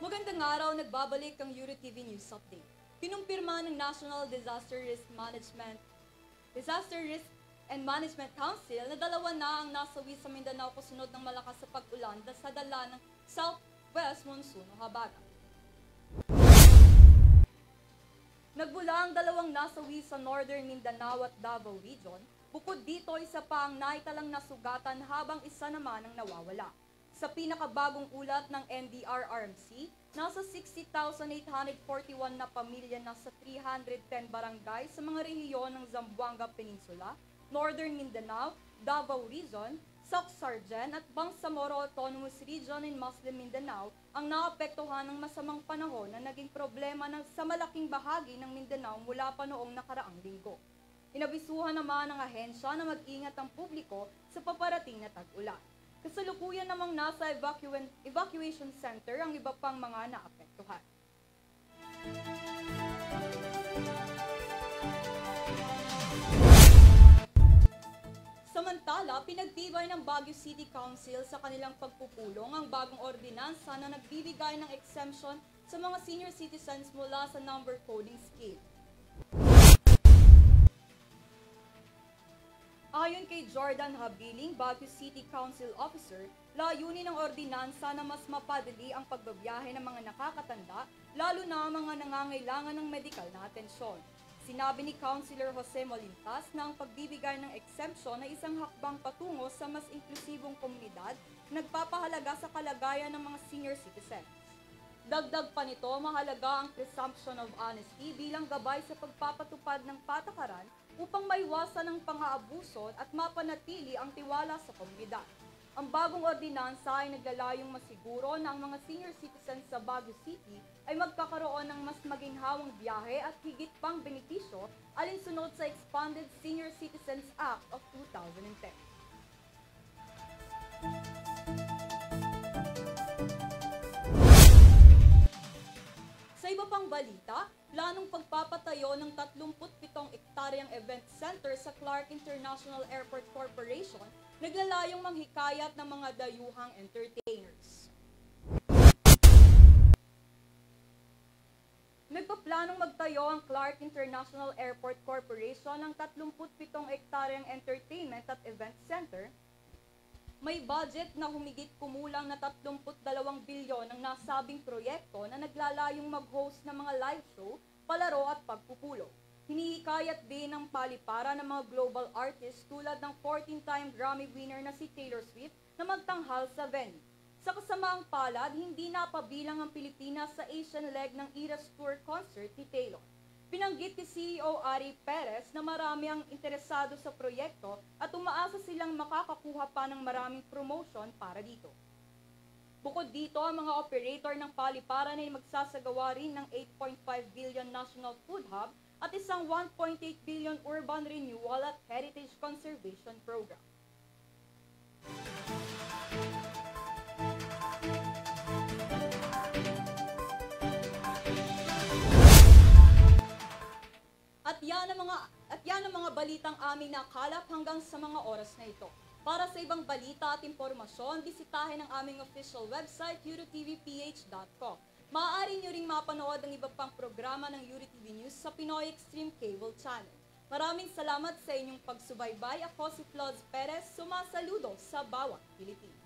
Magandang araw, nagbabalik ang EuroTV News Update. Kinumpirma ng National Disaster Risk and Management Council na dalawa na ang nasawi sa Mindanao kasunod ng malakas sa pag-ulan sa dala ng Southwest Monsoon o Habagat. Nagbula ang dalawang nasawi sa Northern Mindanao at Davao Region. Bukod dito, isa pa ang naitalang nasugatan habang isa naman ang nawawala. Sa pinakabagong ulat ng NDRRMC, nasa 60,841 na pamilya na sa 310 barangay sa mga rehiyon ng Zamboanga Peninsula, Northern Mindanao, Davao Region, Soc-Sargen at Bangsamoro Autonomous Region in Muslim Mindanao ang naapektuhan ng masamang panahon na naging problema sa malaking bahagi ng Mindanao mula pa noong nakaraang linggo. Inabisuhan naman ng ahensya na mag-ingat ang publiko sa paparating na tag-ulan. Kasalukuyan namang nasa evacuation center ang iba pang mga naapektuhan. Samantala, pinagtibay ng Baguio City Council sa kanilang pagpupulong ang bagong ordinansa na nagbibigay ng exemption sa mga senior citizens mula sa number coding scheme. Ayon kay Jordan Habiling, Baguio City Council Officer, layunin ng ordinansa na mas mapadali ang pagbabiyahe ng mga nakakatanda, lalo na ang mga nangangailangan ng medikal na atensyon. Sinabi ni Councilor Jose Molintas na ang pagbibigay ng exemption ay isang hakbang patungo sa mas inklusibong komunidad na nagpapahalaga sa kalagayan ng mga senior citizens. Dagdag pa nito, mahalaga ang presumption of honesty bilang gabay sa pagpapatupad ng patakaran upang maiwasan ang pang-aabuso at mapanatili ang tiwala sa komunidad. Ang bagong ordinansa ay naglalayong masiguro na ang mga senior citizens sa Baguio City ay magkakaroon ng mas maginhawang biyahe at higit pang benepisyo alinsunod sa Expanded Senior Citizens Act of 2010. Sa iba pang balita, planong pagpapatayo ng 37 ektaryang event center sa Clark International Airport Corporation, naglalayong manghikayat ng mga dayuhang entertainers. Nagpaplanong magtayo ang Clark International Airport Corporation ng 37 ektaryang entertainment at event center. May budget na humigit kumulang na 32 bilyon ang nasabing proyekto na naglalayong mag-host ng mga live show, palaro at pagpupulong. Hinihikayat din ng palipara ng mga global artists tulad ng 14-time Grammy winner na si Taylor Swift na magtanghal sa venue. Sa kasamaang palad, hindi napabilang ang Pilipinas sa Asian leg ng Eras Tour concert ni Taylor. Pinanggit ni CEO Ari Perez na marami ang interesado sa proyekto at umaasa silang makakakuha pa ng maraming promotion para dito. Bukod dito, ang mga operator ng paliparan ay magsasagawa rin ng 8.5 billion National Food Hub at isang 1.8 billion Urban Renewal at Heritage Conservation Program. At yan ang mga balitang aming nakalap hanggang sa mga oras na ito. Para sa ibang balita at impormasyon, bisitahin ang aming official website, eurotvph.com. Maaari nyo ring mapanood ang iba pang programa ng EuroTV News sa Pinoy Extreme Cable Channel. Maraming salamat sa inyong pagsubaybay. Ako si Floz Perez, sumasaludo sa bawat Pilipino.